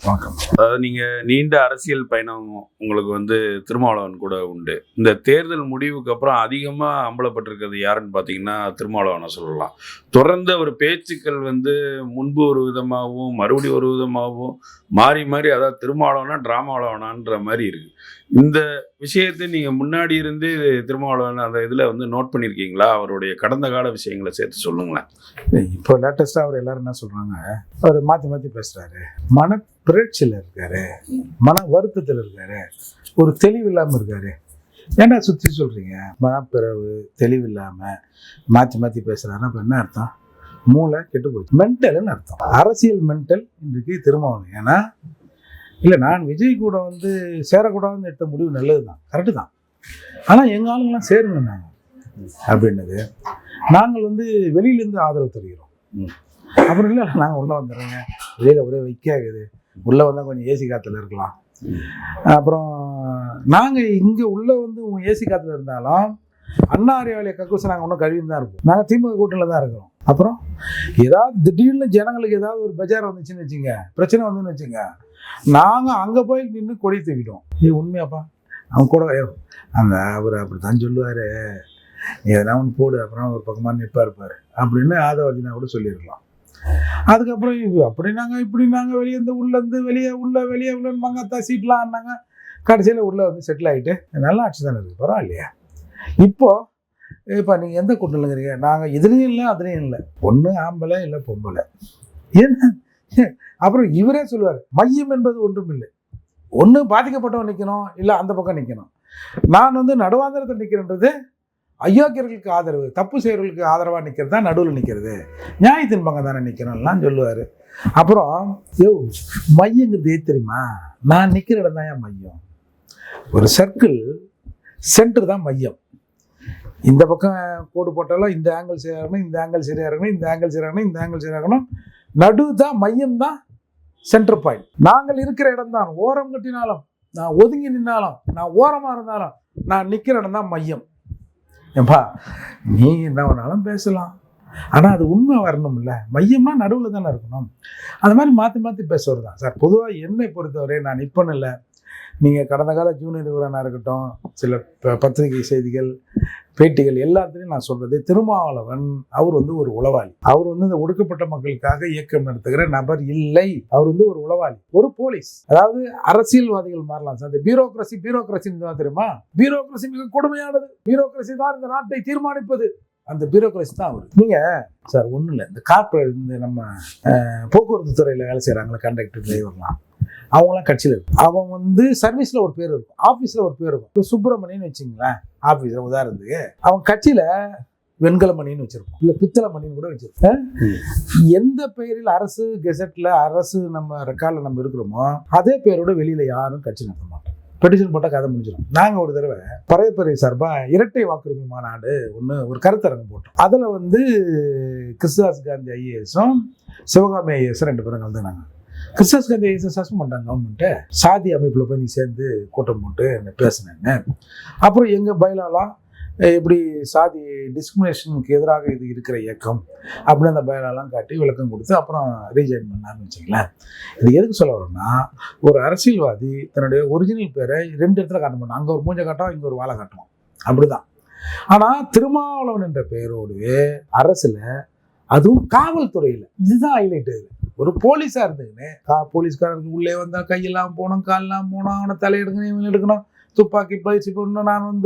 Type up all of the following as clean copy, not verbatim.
வணக்கம். அதாவது நீங்கள் நீண்ட அரசியல் பயணம் உங்களுக்கு திருமாவளவன் கூட உண்டு. இந்த தேர்தல் முடிவுக்கு அப்புறம் அதிகமாக அம்பலப்பட்டிருக்கிறது யாருன்னு பார்த்தீங்கன்னா திருமாவளவனை சொல்லலாம். தொடர்ந்து அவர் பேச்சுக்கள் முன்பு ஒரு விதமாகவும் மறுபடியும் ஒரு விதமாகவும் மாறி மாறி, அதாவது திருமாவளவனா டிராமாவளவனான்ற மாதிரி இருக்குது. இந்த விஷயத்தை நீங்கள் முன்னாடி இருந்து திருமாவளவன் அந்த இதில் நோட் பண்ணியிருக்கீங்களா? அவருடைய கடந்த கால விஷயங்களை சேர்த்து சொல்லுங்களேன். இப்போ லேட்டஸ்ட்டாக அவர் எல்லாரும் என்ன சொல்கிறாங்க, அவர் மாற்றி மாற்றி பேசுகிறாரு, மன பிறழ்ச்சியில் இருக்காரு, மன வருத்தத்தில் இருக்காரு, ஒரு தெளிவு இல்லாமல் இருக்காரு. ஏன்னா சுற்றி சொல்கிறீங்க மனப்பிறவு தெளிவு இல்லாமல் மாற்றி மாற்றி பேசுகிறாருன்னா இப்போ என்ன அர்த்தம்? மூளை கெட்டு போச்சு, மென்டல்னு அர்த்தம். அரசியல் மென்டல் இன்றைக்கு திருமாவளவன். ஏன்னா இல்லை, நான் விஜய் கூட சேரக்கூடாதுன்னு எடுத்த முடிவு நல்லது தான், கரெக்டு தான். ஆனால் எங்கள் ஆளுங்கெல்லாம் சேருங்க நாங்கள் அப்படின்னது. நாங்கள் வெளியிலேருந்து ஆதரவு தருகிறோம். அப்புறம் இல்லை, நாங்கள் உள்ளே வந்துடுறோங்க, வெளியில் ஒரே வைக்காகுது, உள்ளே வந்தால் கொஞ்சம் ஏசி காற்றுல இருக்கலாம். அப்புறம் நாங்கள் இங்கே உள்ளே ஏசி காற்றுல இருந்தாலும் அண்ணா அறிவாலய கக்கூசை நாங்கள் ஒன்றும் கழுவின்னு தான் இருப்போம். நாங்கள் திமுக கூட்டணியில் தான் இருக்கிறோம். அப்புறம் ஏதாவது திடீர்னு ஜனங்களுக்கு ஏதாவது ஒரு பஜார் வந்துச்சுன்னு வச்சுங்க, பிரச்சனை வந்துன்னு வச்சுங்க, நாங்கள் அங்கே போய் நின்று கொடி தூக்கிட்டோம். இது உண்மையாப்பா? அவங்க கூட அந்த அவர் அப்படி தான் சொல்லுவார், எதனா ஒன்று போடு, அப்புறம் ஒரு பக்கமாக நிற்பா இருப்பார் அப்படின்னு ஆதவர்ஜினா கூட சொல்லியிருக்கலாம். அதுக்கப்புறம் அப்படி நாங்கள் இப்படி நாங்கள் உள்ளேருந்து வெளியே உள்ளன்பாங்க, சீட்லாம் ஆனாங்க. கடைசியில் உள்ளே செட்டில் ஆகிட்டு நல்லா ஆட்சி தானே இருக்குது, பரவாயில்லையா? இப்போ நீங்கள் எந்த கூட்டணிங்கிறீங்க? நாங்கள் இதுலேயும் இல்லை அதுலேயும் இல்லை, ஒன்று ஆம்பளை இல்லை பொம்பளை. ஏன்னா அப்புறம் இவரே சொல்லுவார், மையம் என்பது ஒன்றும் இல்லை, ஒன்று பாதிக்கப்பட்டவன் நிற்கணும், இல்லை அந்த பக்கம் நிற்கணும். நான் நடுவாந்திரத்தில் நிற்கிறேன்றது அயோக்கியர்களுக்கு ஆதரவு, தப்பு செய்கிறவர்களுக்கு ஆதரவாக நிற்கிறது தான் நடுவில் நிற்கிறது, நியாயத்தின் பக்கம் தானே நிற்கணும்லாம் சொல்லுவார். அப்புறம் மையங்கிறது தெரியுமா? நான் நிற்கிற இடம் தான் என் மையம். ஒரு சர்க்கிள் சென்டர் தான் மையம். இந்த பக்கம் கோடு போட்டாலும் இந்த ஆங்கிள் சரியாகணும், இந்த ஆங்கிள் சரியாகணும், இந்த ஆங்கிள் சரியாகணும், இந்த ஆங்கிள் சரியாகணும். நடு தான் மையம் தான் சென்டர் பாயிண்ட். நாங்கள் இருக்கிற இடம் தான். ஓரம் கட்டினாலும், நான் ஒதுங்கி நின்னாலும், நான் ஓரமாக இருந்தாலும், நான் நிற்கிற இடம் தான் மையம். ஏன்பா நீ என்ன வேணாலும் பேசலாம், ஆனால் அது உண்மை வரணும் இல்லை? மையம்னா நடுவில் தானே இருக்கணும். அந்த மாதிரி மாற்றி மாற்றி பேசுவது தான் சார். பொதுவாக என்னை பொறுத்தவரை நான் இப்போன்னு இல்லை, நீங்கள் கடந்த கால ஜூனியர் நிறுவனாக இருக்கட்டும், சில பத்திரிகை செய்திகள் பேட்டிகள் எல்லாத்துலேயும் நான் சொல்கிறது, திருமாவளவன் அவர் ஒரு உளவாளி. அவர் இந்த ஒடுக்கப்பட்ட மக்களுக்காக இயக்கம் நடத்துகிற நபர் இல்லை. அவர் ஒரு உளவாளி, ஒரு போலீஸ். அதாவது அரசியல்வாதிகள் மாறலாம் சார். இந்த பியூரோக்ரஸின்னு தெரியுமா? பியூரோக்ரஸி மிக கொடுமையானது. பியூரோக்ரஸி தான் இந்த நாட்டை தீர்மானிப்பது. அந்த பியூரோக்ரஸி தான் அவர். நீங்கள் சார் ஒன்றும் இல்லை, இந்த கார்பரேட் நம்ம போக்குவரத்து துறையில் வேலை செய்கிறாங்களே, கண்டக்டர் டிரைவர்லாம், அவங்களாம் கட்சியில் இருக்கும். அவன் சர்வீஸில் ஒரு பேர் இருக்கும், ஆஃபீஸில் ஒரு பேர் இருக்கும். இப்போ சுப்பிரமணியன்னு வச்சுங்களேன், ஆஃபீஸில் உதாரணத்துக்கு அவன் கட்சியில் வெண்கல மணின்னு வச்சிருப்போம், இல்லை பித்தளை மணின்னு கூட வச்சிருப்போம். எந்த பெயரில் அரசு கெசட்டில் அரசு நம்ம ரெக்கார்டில் நம்ம இருக்கிறோமோ அதே பேரோட வெளியில் யாரும் கட்சி நடத்த மாட்டோம். பெட்டிஷன் போட்டால் கதை முடிஞ்சிடும். நாங்கள் ஒரு தடவை பறையப்பறை சார்பாக இரட்டை வாக்குரிமை மாநாடு ஒரு கருத்தரங்கு போட்டோம். அதில் கிறிஸ்தாஸ் காந்தி ஐஏஎஸும் சிவகாமி ஐஏஎஸும் 2 பேரும் கலந்துனாங்க. கிறிஸ்தாஸ் காந்தி ஐஏஎஸ் சஸ்பெண்ட் பண்ணுறாங்க கவர்மெண்ட்டு. சாதி அமைப்பில் போய் நீ சேர்ந்து கூட்டம் போட்டு என்ன பேசினேன்னு. அப்புறம் எங்கள் பயிலாலாம் இப்படி சாதி டிஸ்கிரிமினேஷனுக்கு எதிராக இது இருக்கிற இயக்கம் அப்படின்னு அந்த பயலாலாம் காட்டி விளக்கம் கொடுத்து அப்புறம் ரீஜாயின் பண்ணான்னு வச்சுங்களேன். இது எதுக்கு சொல்ல வரோம்னா, ஒரு அரசியல்வாதி தன்னுடைய ஒரிஜினல் பேரை 2 இடத்துல காட்ட மாட்டான். அங்கே ஒரு மூஞ்சை காட்டுவோம், இங்கே ஒரு வாழை காட்டுவோம், அப்படிதான். ஆனால் திருமாவளவன் என்ற பெயரோடு அரசில், அதுவும் காவல்துறையில், இதுதான் ஹைலைட்டு. ஒரு போலீஸாக இருந்துக்குன்னு போலீஸ்காரருக்கு உள்ளே வந்தால் கையெல்லாம் போகணும், காலெல்லாம் போகணும், அவனை தலையெடுக்கணும், இவன் எடுக்கணும், துப்பாக்கி பயிற்சி பண்ணணும், நான்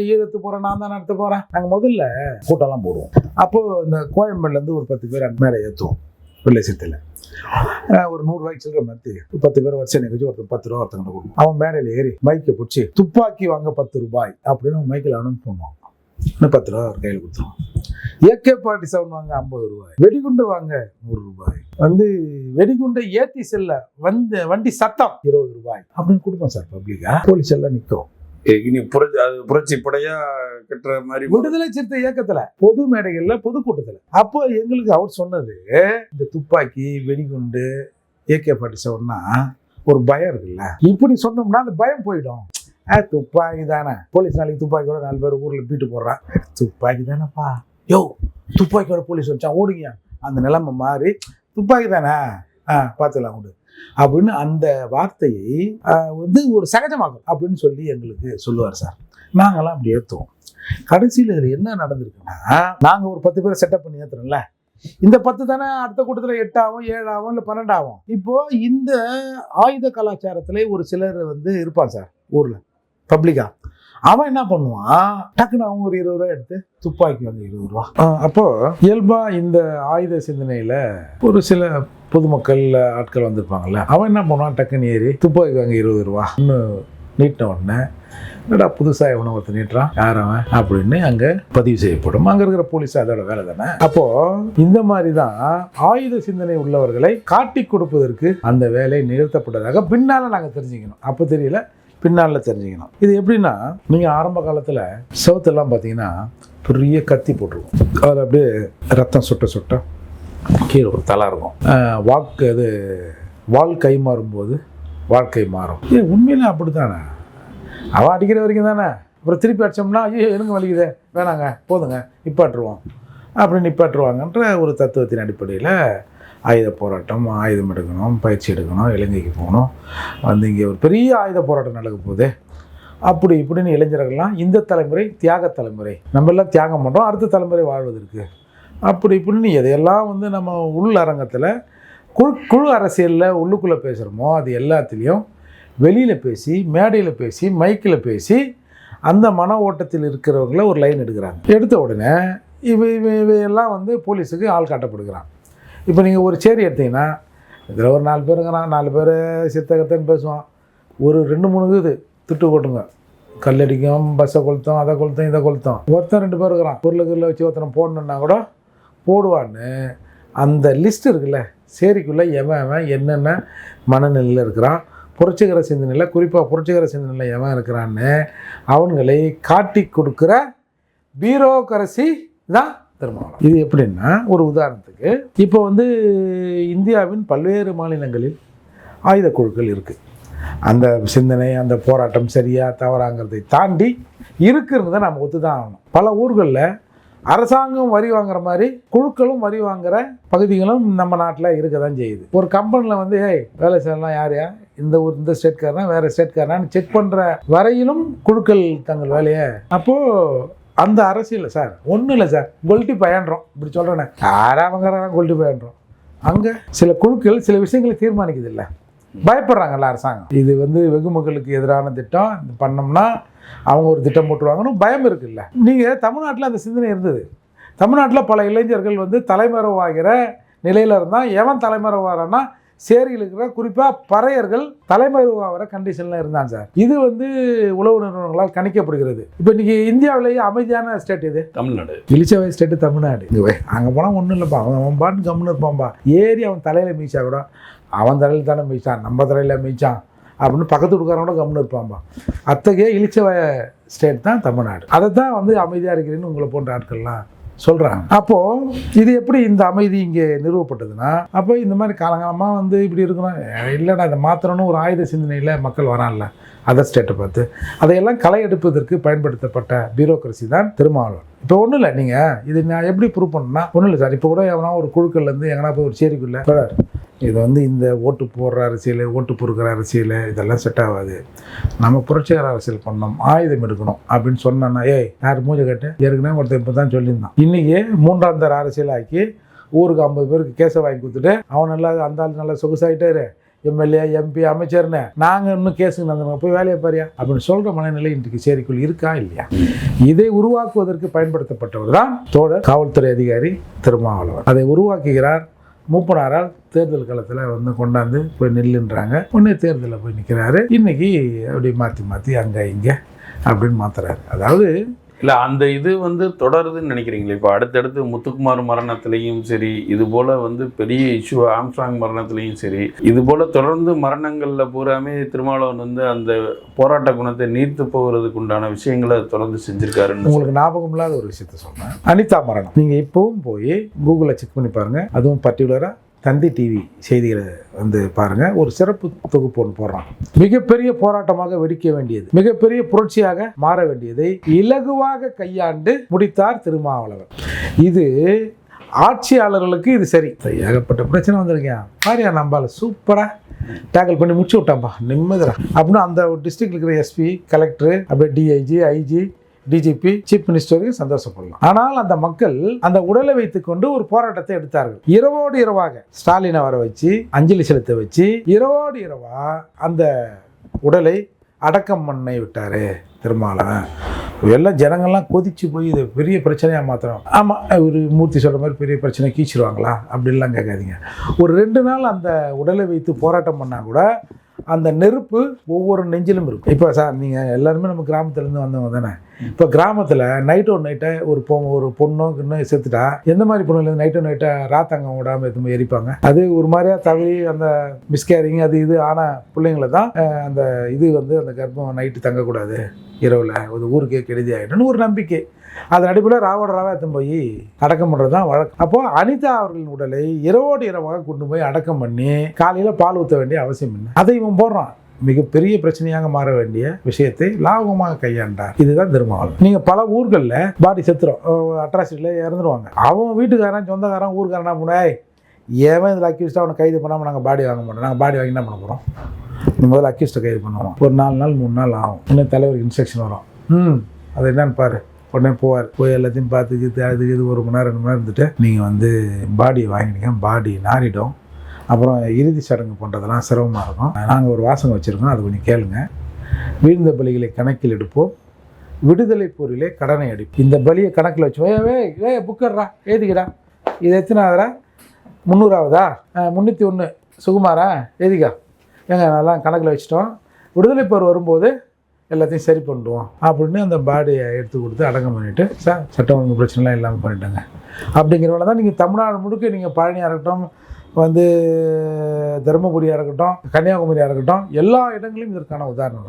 ஈழத்து போகிறேன், நான் தான் நடத்த போகிறேன். நாங்கள் முதல்ல கூட்டம்லாம் போடுவோம். அப்போது இந்த கோயம்பேடுலேருந்து ஒரு 10 பேர் அந்த மேலே ஏற்றுவோம். வெள்ளைசத்தில் ஒரு 100 ரூபாய்க்கு சில்லற மாதிரி 10 பேர் வரிசை நிகழ்ச்சி, ஒருத்தர் 10 ரூபா ஒருத்தங்கிட்ட கொடுக்கும். அவன் மேடையில் ஏறி மைக்கை பிடிச்சி துப்பாக்கி வாங்க 10 ரூபாய் அப்படின்னு அவன் மைக்கில் அனௌன்ஸ் பண்ணுவான். இன்னும் 10 ரூபா அவர் கையில் கொடுத்துருவான். AK-47 வாங்க 50 ரூபாய், வெடிகுண்டு வாங்க 100 ரூபாய், வெடிகுண்டை ஏற்றி செல்ல வண்டி சத்தம் 20 ரூபாய் அப்படின்னு கொடுப்போம் சார். பப்ளிக்கா போலீஸ் எல்லாம் நிற்கும். புரட்சி படையா கட்டுற மாதிரி விடுதலை சிறுத்தை இயக்கத்துல பொது மேடைகள்ல பொதுக்கூட்டத்துல அப்போ எங்களுக்கு அவர் சொன்னது, இந்த துப்பாக்கி வெடிகுண்டு AK-47னா ஒரு பயம் இருக்குல்ல, இப்படி சொன்னோம்னா அந்த பயம் போயிடும். துப்பாக்கி தானே, போலீஸ் நாளைக்கு துப்பாக்கி கூட 4 பேர் ஊர்ல பீட்டு போடுறான், துப்பாக்கி தானேப்பா, யோ துப்பாக்கியோட போலீஸ் வச்சா ஓடுங்க, அந்த நிலைமை மாறி துப்பாக்கி தானே பார்த்துக்கலாம் உண்டு. அப்படின்னு அந்த வார்த்தையை வந்து ஒரு சகஜமாகும் அப்படின்னு சொல்லி எங்களுக்கு சொல்லுவார் சார். நாங்களாம் அப்படி ஏற்றுவோம். கடைசியில் இதில் என்ன நடந்திருக்குன்னா, நாங்கள் ஒரு 10 பேரை செட்டப் பண்ணி ஏற்றுறோம்ல, இந்த 10 தானே அடுத்த கூட்டத்தில் 8 ஆகும், 7 ஆகும், இல்லை 12 ஆகும். இப்போ இந்த ஆயுத கலாச்சாரத்திலே ஒரு சிலர் வந்து இருப்பான் சார் ஊரில் பப்ளிக்கா. அவன் என்ன பண்ணுவான், டக்குன்னு அவங்க ஒரு 20 ரூபா எடுத்து துப்பாக்கி வந்து 20 ரூபா. அப்போ இயல்பா இந்த ஆயுத சிந்தனையில ஒரு சில பொதுமக்கள் ஆட்கள் வந்திருப்பாங்கல்ல, அவன் என்ன பண்ணுவான், டக்குன்னு ஏறி துப்பாக்கி வாங்க 20 ரூபா நீட்டின உடனே, என்னடா புதுசாக எவனை ஒருத்தர் நீட்டுறான், யார் அவன் அப்படின்னு அங்கே பதிவு செய்யப்படும். அங்கே இருக்கிற போலீஸ் அதோட வேலை தானே. அப்போ இந்த மாதிரி தான் ஆயுத சிந்தனை உள்ளவர்களை காட்டி கொடுப்பதற்கு அந்த வேலை நிகழ்த்தப்பட்டதாக பின்னால நாங்கள் தெரிஞ்சுக்கணும். அப்போ தெரியல, பின்னால் தெரிஞ்சுக்கணும். இது எப்படின்னா, நீங்கள் ஆரம்ப காலத்தில் செவத்தெல்லாம் பார்த்தீங்கன்னா பெரிய கத்தி போட்டிருக்கும், அதில் அப்படியே ரத்தம் சுட்ட சுட்ட கீழே ஒரு தலை இருக்கும். அது வால் கை மாறும்போது வாழ்க்கை மாறும். இது உண்மையில அப்படி தானே, அவன் அடிக்கிற வரைக்கும் தானே. அப்புறம் திருப்பி அடித்தோம்னா ஐயோ எனக்கு வலிக்குதே, வேணாங்க போதுங்க நிப்பாட்டுருவோம் அப்படின்னு நிப்பாட்டுருவாங்கன்ற ஒரு தத்துவத்தின் அடிப்படையில் ஆயுத போராட்டம், ஆயுதம் எடுக்கணும், பயிற்சி எடுக்கணும், இலங்கைக்கு போகணும், வந்து இங்கே ஒரு பெரிய ஆயுத போராட்டம் நடக்க போகுது அப்படி இப்படின்னு இளைஞர்கள்லாம் இந்த தலைமுறை தியாக தலைமுறை, நம்ம எல்லாம் தியாகம் பண்ணுறோம் அடுத்த தலைமுறை வாழ்வதற்கு அப்படி இப்படின்னு எதையெல்லாம் வந்து நம்ம உள் அரங்கத்தில் குழு அரசியலில் உள்ளுக்குள்ளே பேசுகிறோமோ அது எல்லாத்துலேயும் வெளியில் பேசி, மேடையில் பேசி, மைக்கில் பேசி அந்த மன ஓட்டத்தில் இருக்கிறவங்கள ஒரு லைன் எடுக்கிறாங்க. எடுத்த உடனே இவையெல்லாம் வந்து போலீஸுக்கு ஆள் காட்டப்படுகிறான். இப்போ நீங்கள் ஒரு சேரி எடுத்தீங்கன்னா இதில் ஒரு 4 பேருங்கிறான், 4 பேர் சித்தகத்தன்னு பேசுவான், ஒரு 2-3 இது திட்டு கொட்டுங்க, கல்லடிக்கும், பஸ்ஸை கொளுத்தோம், அதை கொளுத்தோம், இதை கொளுத்தோம். ஒருத்தன் 2 பேர் இருக்கிறான், பொருளுக்குள்ள வச்சு ஒருத்தனை போடணுன்னா கூட போடுவான்னு அந்த லிஸ்ட் இருக்குல்ல, சேரிக்குள்ளே எவன் என்னென்ன மனநிலையில் இருக்கிறான், புரட்சிகர சிந்தனையில், குறிப்பாக புரட்சிகர சிந்தனையில் எவன் இருக்கிறான்னு அவன்களை காட்டி கொடுக்குற பியூரோக்ரசி தான் திருமாவளவன். இது எப்படின்னா, ஒரு உதாரணத்துக்கு இப்போ வந்து இந்தியாவின் பல்வேறு மாநிலங்களில் ஆயுத குழுக்கள் இருக்குது. அந்த சிந்தனை, அந்த போராட்டம் சரியா தவறாங்கிறதை தாண்டி இருக்குறத நம்ம ஒத்து தான் ஆகணும். பல ஊர்களில் அரசாங்கம் வரி வாங்குற மாதிரி குழுக்களும் வரி வாங்குற பகுதிகளும் நம்ம நாட்டில் இருக்க தான் செய்யுது. ஒரு கம்பெனியில் வந்து வேலை செய்யலாம், யார் இந்த ஊர் இந்த ஸ்டேட்காரனா வேறு ஸ்டேட்காரனான்னு செக் பண்ணுற வரையிலும் குழுக்கள் தங்கள் வேலையை. அப்போது அந்த அரசியல் சார் ஒன்றும் இல்லை சார், கொல்ட்டி பயன்றோம் இப்படி சொல்கிறேனே, யாராக வாங்குறாங்க கொல்ட்டி பயன்றோம். அங்கே சில குழுக்கள் சில விஷயங்களை தீர்மானிக்குது இல்லை, பயப்படுறாங்கல்ல அரசாங்கம். இது வந்து வெகு மக்களுக்கு எதிரான திட்டம் பண்ணோம்னா அவங்க ஒரு திட்டம் போட்டுருவாங்கன்னு பயம் இருக்குல்ல. நீங்கள் தமிழ்நாட்டில் அந்த சிந்தனை இருந்தது. தமிழ்நாட்டில் பல இளைஞர்கள் வந்து தலைமறைவாகிற நிலையில் இருந்தால், எவன் தலைமறைவாகிறான்னா சேரியில் இருக்கிற குறிப்பாக பறையர்கள் தலைமறைவாகிற கண்டிஷனில் இருந்தான் சார். இது வந்து உளவு நிறுவனங்களால் கணிக்கப்படுகிறது. இப்போ இன்றைக்கி இந்தியாவிலேயே அமைதியான ஸ்டேட் இது தமிழ்நாடு. இளிச்சவாய் ஸ்டேட்டு தமிழ்நாடு. அங்கே போனால் ஒன்றும் இல்லைப்பா, அவன் பாட்டு கம்முன்னு இருப்பான்பா, ஏறி அவன் தலையில் மீச்சா கூட அவன் தலையில் தானே மீச்சான், நம்ம தலையில் மீச்சான் அப்படின்னு பக்கத்து வீட்டுக்காரனோட கம்முன்னு இருப்பான்பா. அத்தகைய இளிச்சவாய ஸ்டேட் தான் தமிழ்நாடு. அதை தான் வந்து அமைதியாக இருக்கிறேன்னு உங்களை போன்ற ஆட்கள்லாம் சொல்கிறாங்க. அப்போது இது எப்படி இந்த அமைதி இங்கே நிறுவப்பட்டதுன்னா, அப்போ இந்த மாதிரி காலங்காலமாக வந்து இப்படி இருக்கணும், இல்லைடா இதை மாற்றணும்னு ஒரு ஆயுத சிந்தனையில் மக்கள் வரான்ல அதர் ஸ்டேட்டை பார்த்து, அதையெல்லாம் களை எடுப்பதற்கு பயன்படுத்தப்பட்ட பியூரோக்ரசி தான் திருமாவளவன். இப்போ ஒன்றும் இல்லை, நீங்கள் இது நான் எப்படி ப்ரூவ் பண்ணணும்னா ஒன்றும் இல்லை சார். இப்போ கூட எவனா ஒரு குழுக்கள்லேருந்து எங்கன்னா போய் ஒரு சேரிக்குள்ளே சார் இது வந்து இந்த ஓட்டு போடுற அரசியல், ஓட்டு பொறுக்கிற அரசியல் இதெல்லாம் செட் ஆகாது, நம்ம புரட்சிகர அரசியல் பண்ணணும், ஆயுதம் எடுக்கணும் அப்படின்னு சொன்னா, யார் மூஞ்ச கட்டு ஏற்கனவே ஒருத்தர் இப்போ தான் சொல்லியிருந்தான். இன்றைக்கி 3ஆம் தர அரசியல் ஆக்கி ஊருக்கு 50 பேருக்கு கேஸை வாங்கி கொடுத்துட்டு அவன் நல்லா அந்த ஆள் நல்லா சொகுசாயிட்டாரு, எம்எல்ஏ எம்பி அமைச்சர்னு, நாங்கள் இன்னும் கேஸுக்கு நடந்துங்க போய் வேலையை பாரியா அப்படின்னு சொல்கிற மனநிலை இன்றைக்கு சேரிக்குள் இருக்கா இல்லையா? இதை உருவாக்குவதற்கு பயன்படுத்தப்பட்டவர் தான் தோழர் காவல்துறை அதிகாரி திருமாவளவன். அதை உருவாக்குகிறார். மூப்பனாரால் தேர்தல் காலத்தில் வந்து கொண்டாந்து போய் நில்லுன்றாங்க, உடனே தேர்தலில் போய் நிற்கிறாரு. இன்றைக்கி அப்படி மாற்றி அங்கே இங்கே அப்படின்னு மாற்றுறாரு. அதாவது இல்லை அந்த இது வந்து தொடருதுன்னு நினைக்கிறீங்களே? இப்போ அடுத்தடுத்து முத்துக்குமார் மரணத்துலேயும் சரி, இது போல் வந்து பெரிய இஷ்யூ ஆம்ஸ்ட்ராங் மரணத்துலேயும் சரி, இது போல் தொடர்ந்து மரணங்களில் பூராமே திருமாவளவன் வந்து அந்த போராட்ட குணத்தை நீர்த்து போகிறதுக்கு உண்டான விஷயங்களை தொடர்ந்து செஞ்சுருக்காருன்னு. உங்களுக்கு ஞாபகம் இல்லாத ஒரு விஷயத்த சொன்னேன், அனிதா மரணம். நீங்கள் இப்போவும் போய் கூகுளில் செக் பண்ணி பாருங்கள், அதுவும் பர்டிகுலராக தந்தி டிவி செய்திகளை வந்து பாருங்கள், ஒரு சிறப்பு தொகுப்பு ஒன்று போடுறான். மிகப்பெரிய போராட்டமாக வெடிக்க வேண்டியது, மிகப்பெரிய புரட்சியாக மாற வேண்டியதை இலகுவாக கையாண்டு முடித்தார் திருமாவளவன். இது ஆட்சியாளர்களுக்கு இது சரி. ஏகப்பட்ட பிரச்சனை வந்திருக்கேன் பாரியா, நம்பால சூப்பராக டேக்கிள் பண்ணி முடிச்சு விட்டான்ப்பா, நிம்மதிரா அப்படின்னு அந்த டிஸ்ட்ரிக்ட் இருக்கிற எஸ்பி, கலெக்டர், அப்படியே டிஐஜி, ஐஜி, டிஜிபி, சீஃப் மினிஸ்டருக்கு சந்தோஷப்படலாம். ஆனால் அந்த மக்கள் அந்த உடலை வைத்துக்கொண்டு ஒரு போராட்டத்தை எடுத்தார்கள். இரவோடு இரவாக ஸ்டாலினை வர வச்சு அஞ்சலி செலுத்த வச்சு இரவோடு இரவா அந்த உடலை அடக்கம் பண்ணி விட்டாரு திருமாவளவன். எல்லாம் ஜனங்கள்லாம் கொதிச்சு போய் இது பெரிய பிரச்சனையாக மாத்திரம். ஆமாம், ஒரு மூர்த்தி சொல்கிற மாதிரி பெரிய பிரச்சனை கீச்சிருவாங்களா அப்படின்லாம் கேட்காதீங்க. ஒரு 2 நாள் அந்த உடலை வைத்து போராட்டம் பண்ணால் கூட அந்த நெருப்பு ஒவ்வொரு நெஞ்சிலும் இருக்கும். இப்போ சார் நீங்கள் எல்லாருமே நம்ம கிராமத்துலேருந்து வந்தவங்க தானே. இப்போ கிராமத்தில் நைட்டை ஒரு பொண்ணோ இன்னும் செத்துட்டா எந்த மாதிரி பொண்ணு நைட்டை ராத்தங்க விடாமல் எதுவும் எரிப்பாங்க. அது ஒரு மாதிரியாக தவறி அந்த மிஸ்கேரிங் அது இது ஆனால் பிள்ளைங்களை தான் அந்த இது அந்த கர்ப்பம் நைட்டு தங்கக்கூடாது, இரவில் ஒரு ஊருக்கே கெடுதி ஆகிடும்னு ஒரு நம்பிக்கை. அதன் அடிப்படையில் ராவ எடுத்து போய் அடக்கம் பண்ணுறது தான் வழக்கம். அப்போது அனிதா அவர்களின் உடலை இரவோடு இரவாக கொண்டு போய் அடக்கம் பண்ணி காலையில் பால் ஊற்ற வேண்டிய அவசியம் இல்லை. அதை இவன் போடுறான். மிகப்பெரிய பிரச்சனையாக மாற வேண்டிய விஷயத்தை லாபகமாக கையாண்டார். இதுதான் திருமாவளவன். நீங்கள் பல ஊர்களில் பாடி செத்துரும், அட்ராசிட்டியில் இறந்துருவாங்க. அவன் வீட்டுக்காரன் சொந்தக்காரன் ஊருக்காரனா போனாய் ஏன் இதில் அக்யூஸ்டாக அவனை கைது பண்ணாமல் நாங்கள் பாடி வாங்க மாட்டோம். நாங்கள் பாடி வாங்கி என்ன பண்ண போகிறோம்? நீ முதல்ல அக்யூஸ்ட்டை கைது பண்ணுவோம். ஒரு 4 நாள் 3 நாள் ஆகும். இன்னும் தலைவருக்கு இன்ஸ்ட்ரக்ஷன் வரும். அது என்னன்னு பாரு. உடனே போவார். போய் எல்லாத்தையும் பார்த்துக்கிட்டு அதுக்கு இது 1 மணி நேரம் 2 மணி நேரம் இருந்துட்டு நீங்கள் பாடியை வாங்கினீங்க, பாடி நாரிடும், அப்புறம் இறுதி சடங்கு பண்ணுறதெல்லாம் சிரமமாக இருக்கும். நாங்கள் ஒரு வாசகம் வச்சுருக்கோம், அது கொஞ்சம் கேளுங்க. வீழ்ந்த பலிகளை கணக்கில் எடுப்போம், விடுதலை போரிலே கடனை அடிப்போம். இந்த பலியை கணக்கில் வச்சு புக்கர்றா எழுதிக்கடா. இது எத்தனாவதா? 300ஆவதா? 301 சுகுமாரா எழுதிக்கா. ஏங்க அதெல்லாம் கணக்கில் வச்சுட்டோம், விடுதலை போர் வரும்போது எல்லாத்தையும் சரி பண்ணுவோம் அப்படின்னு அந்த பாடியை எடுத்து கொடுத்து அடக்கம் பண்ணிவிட்டு சார் சட்டம் ஒழுங்கு பிரச்சனைலாம் இல்லாமல் பண்ணிட்டாங்க அப்படிங்கிறவங்கள தான் நீங்கள் தமிழ்நாடு முழுக்க நீங்கள் பழனியாக இருக்கட்டும், தருமபுரியாக இருக்கட்டும், கன்னியாகுமரியாக இருக்கட்டும், எல்லா இடங்களிலும் இதற்கான உதாரணம் இருக்கும்.